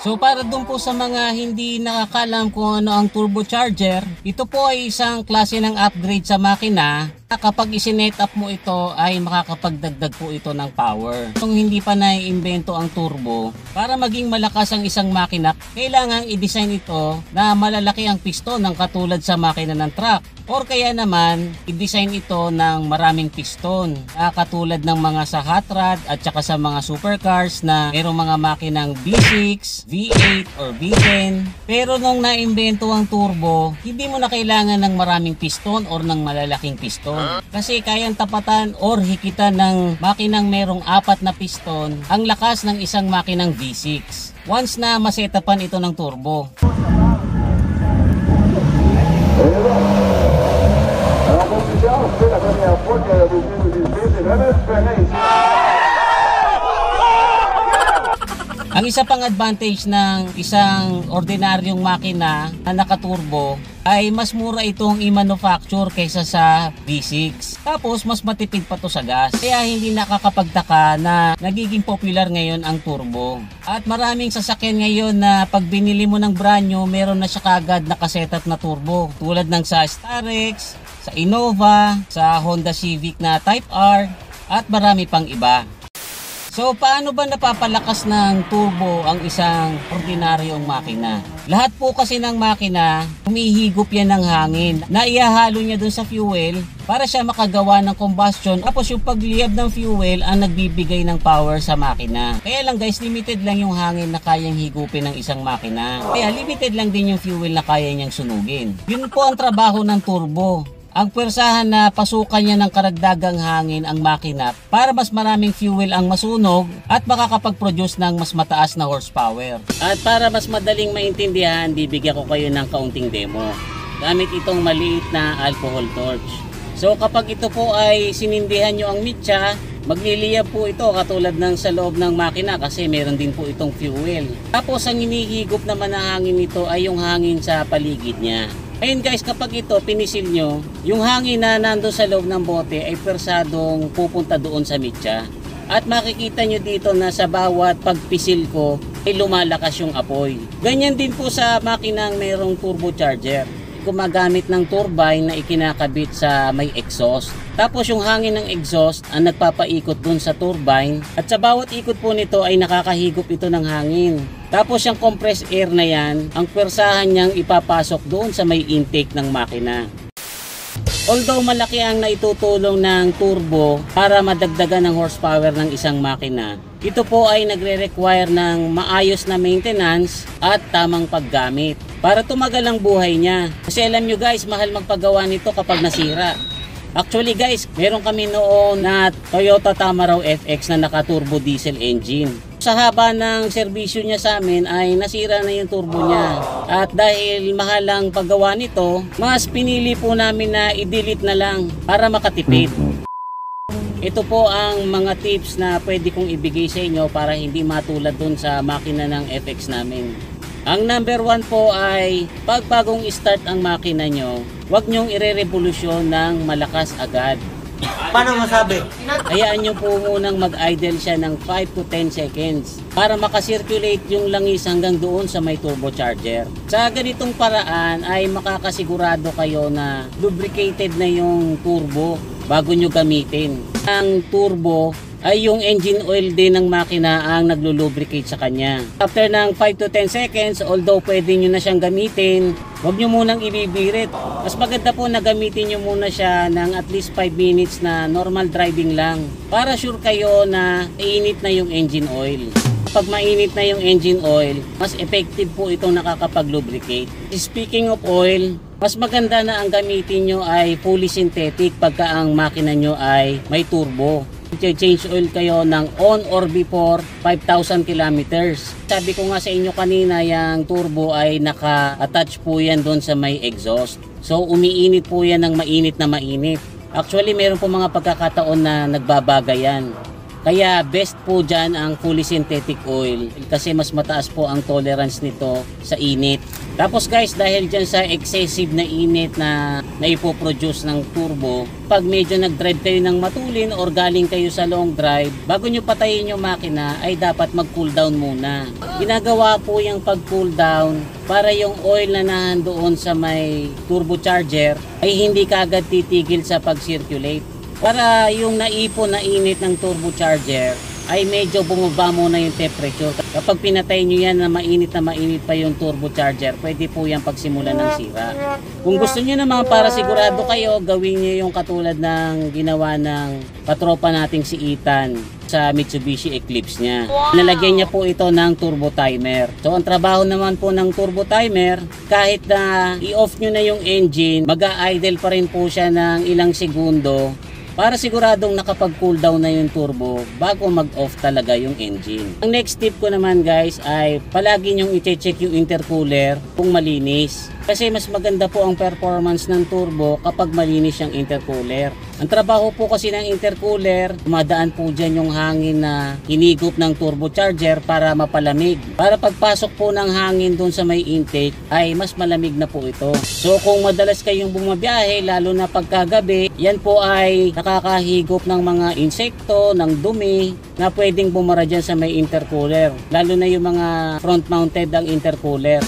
So para dun po sa mga hindi nakakalam kung ano ang turbocharger, ito po ay isang klase ng upgrade sa makina. Kapag isinet up mo ito ay makakapagdagdag po ito ng power. Kung hindi pa naiimbento ang turbo, para maging malakas ang isang makina, kailangan i-design ito na malalaki ang piston ng katulad sa makina ng truck. Or kaya naman, i-design ito ng maraming piston, katulad ng mga sa hot rod at saka sa mga supercars na mayroong mga makinang V6, V8 or V10. Pero nung naimbento ang turbo, hindi mo na kailangan ng maraming piston or ng malalaking piston. Kasi kayang tapatan or hikitan ng makinang merong 4 na piston ang lakas ng isang makinang V6 once na masetapan ito ng turbo. Ang isa pang advantage ng isang ordinaryong makina na nakaturbo ay mas mura itong i-manufacture kaysa sa V6. Tapos mas matipid pa to sa gas. Kaya hindi nakakapagtaka na nagiging popular ngayon ang turbo. At maraming sasakyan ngayon na pag binili mo ng brand new, meron na siya kagad nakasetup na turbo. Tulad ng sa Starex, sa Innova, sa Honda Civic na Type R, at marami pang iba. So paano ba napapalakas ng turbo ang isang ordinaryong makina? Lahat po kasi ng makina, humihigop yan ng hangin na iahalo niya dun sa fuel para siya makagawa ng combustion. Tapos yung pagliyab ng fuel ang nagbibigay ng power sa makina. Kaya lang guys, limited lang yung hangin na kayang higupin ng isang makina. Kaya limited lang din yung fuel na kaya niyang sunugin. Yun po ang trabaho ng turbo. Ang pwersahan na pasukan niya ng karagdagang hangin ang makina para mas maraming fuel ang masunog at makakapag-produce ng mas mataas na horsepower. At para mas madaling maintindihan, bibigyan ko kayo ng kaunting demo gamit itong maliit na alcohol torch. So kapag ito po ay sinindihan nyo ang mitya, magliliyab po ito katulad ng sa loob ng makina kasi meron din po itong fuel. Tapos ang hinihigop naman ng hangin nito ay yung hangin sa paligid niya. Ayun guys, kapag ito pinisil nyo, yung hangin na nandun sa loob ng bote ay persadong pupunta doon sa mitya. At makikita nyo dito na sa bawat pagpisil ko ay lumalakas yung apoy. Ganyan din po sa makinang mayroong turbocharger. Gumagamit ng turbine na ikinakabit sa may exhaust. Tapos yung hangin ng exhaust ang nagpapaikot dun sa turbine at sa bawat ikot po nito ay nakakahigop ito ng hangin. Tapos yung compressed air na yan, ang pwersahan niyang ipapasok doon sa may intake ng makina. Although malaki ang naitutulong ng turbo para madagdagan ng horsepower ng isang makina, ito po ay nagre-require ng maayos na maintenance at tamang paggamit para tumagal ang buhay niya. Kasi alam nyo guys, mahal magpagawa nito kapag nasira. Actually guys, meron kami noon na Toyota Tamaraw FX na naka-turbo diesel engine. Sa haba ng serbisyo niya sa amin ay nasira na yung turbo niya. At dahil mahal ang paggawa nito, mas pinili po namin na i-delete na lang para makatipid. Ito po ang mga tips na pwede kong ibigay sa inyo para hindi matulad dun sa makina ng FX namin. Ang number 1 po ay pag bagong start ang makina nyo, huwag nyong ire-revolusyon ng malakas agad. Paano masabi? Hayaan nyo po munang mag-idle siya ng 5 to 10 seconds para makasirculate yung langis hanggang doon sa may turbocharger. Sa ganitong paraan ay makakasigurado kayo na lubricated na yung turbo bago nyo gamitin. Ang turbo ay yung engine oil din ng makina ang naglulubricate sa kanya. After ng 5 to 10 seconds, although pwede nyo na siyang gamitin, huwag nyo munang ibibirit. Mas maganda po na gamitin nyo muna siya ng at least 5 minutes na normal driving lang para sure kayo na iinit na yung engine oil. Pag mainit na yung engine oil, mas effective po itong nakakapag-lubricate. Speaking of oil, mas maganda na ang gamitin nyo ay fully synthetic pagka ang makina nyo ay may turbo. Change oil kayo ng on or before 5,000 kilometers. Sabi ko nga sa inyo kanina, yung turbo ay naka-attach po yan doon sa may exhaust. So umiinit po yan ng mainit na mainit. Actually meron po mga pagkakataon na nagbabagay yan. Kaya best po dyan ang fully synthetic oil kasi mas mataas po ang tolerance nito sa init. Tapos guys, dahil dyan sa excessive na init na naipoproduce ng turbo, pag medyo nag-drive kayo ng matulin or galing kayo sa long drive, bago nyo patayin yung makina ay dapat mag-cool down muna. Ginagawa po yung pag-cool down para yung oil na nandoon sa may turbocharger ay hindi kaagad titigil sa pag-circulate. Para yung naipon na init ng turbocharger ay medyo bumaba muna yung temperature. Kapag pinatay nyo yan na mainit pa yung turbocharger, pwede po yan pagsimulan ng sira. Kung gusto nyo naman para sigurado kayo, gawin nyo yung katulad ng ginawa ng patropa nating si Ethan sa Mitsubishi Eclipse niya. Nalagyan niya po ito ng turbo timer. So ang trabaho naman po ng turbo timer, kahit na i-off nyo na yung engine, mag-a-idle pa rin po siya ng ilang segundo para siguradong nakapag-cool down na yung turbo bago mag-off talaga yung engine. Ang next tip ko naman guys ay palagi nyong i-check yung intercooler kung malinis. Kasi mas maganda po ang performance ng turbo kapag malinis yung intercooler. Ang trabaho po kasi ng intercooler, dumadaan po dyan yung hangin na hinigop ng turbocharger para mapalamig. Para pagpasok po ng hangin dun sa may intake ay mas malamig na po ito. So kung madalas kayong bumabiyahe, lalo na pagkagabi, yan po ay nakakahigop ng mga insekto, ng dumi na pwedeng bumara dyan sa may intercooler. Lalo na yung mga front mounted ang intercooler.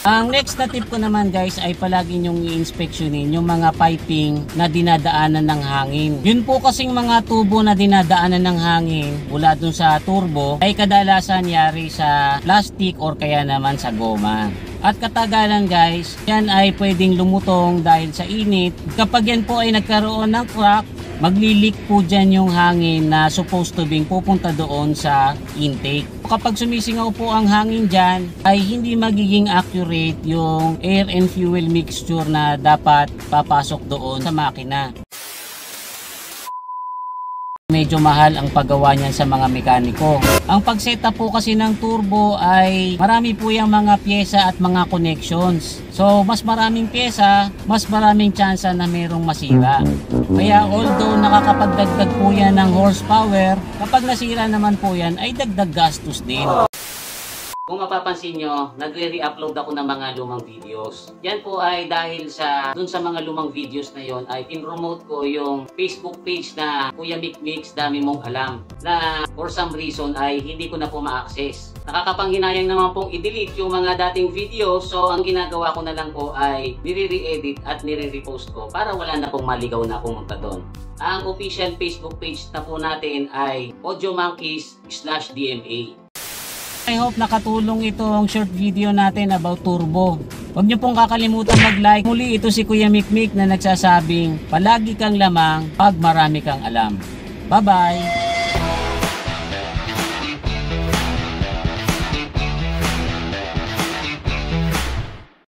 Ang next na tip ko naman guys ay palagi nyong i-inspeksyonin yung mga piping na dinadaanan ng hangin. Yun po kasing mga tubo na dinadaanan ng hangin mula dun sa turbo ay kadalasan yari sa plastic or kaya naman sa goma. At katagalan guys, yan ay pwedeng lumutong dahil sa init. Kapag yan po ay nagkaroon ng crack, maglilik po dyan yung hangin na supposed to be pupunta doon sa intake. Kapag sumisingaw po ang hangin dyan, ay hindi magiging accurate yung air and fuel mixture na dapat papasok doon sa makina. Medyo mahal ang paggawa niyan sa mga mekaniko. Ang pag-setup po kasi ng turbo ay marami po yung mga pyesa at mga connections. So mas maraming pyesa, mas maraming tsansa na mayroong masira. Kaya although nakakapagdagdag po yan ng horsepower, kapag nasira naman po yan ay dagdag gastos din. Kung mapapansin nyo, nagre-re-upload ako ng mga lumang videos. Yan po ay dahil dun sa mga lumang videos na yon ay in-promote ko yung Facebook page na Kuya Mikmix Dami Mong Alam na for some reason ay hindi ko na po ma-access. Nakakapanghinayang naman pong i-delete yung mga dating videos, so ang ginagawa ko na lang po ay nire-re-edit at nire-repost ko para wala na pong maligaw na pumunta doon. Ang official Facebook page na po natin ay AudioMonkeys/DMA. I hope nakatulong itong short video natin about turbo. Huwag niyo pong kakalimutan mag-like. Muli ito si Kuya Mikmik na nagsasabing palagi kang lamang pag marami kang alam. Bye-bye!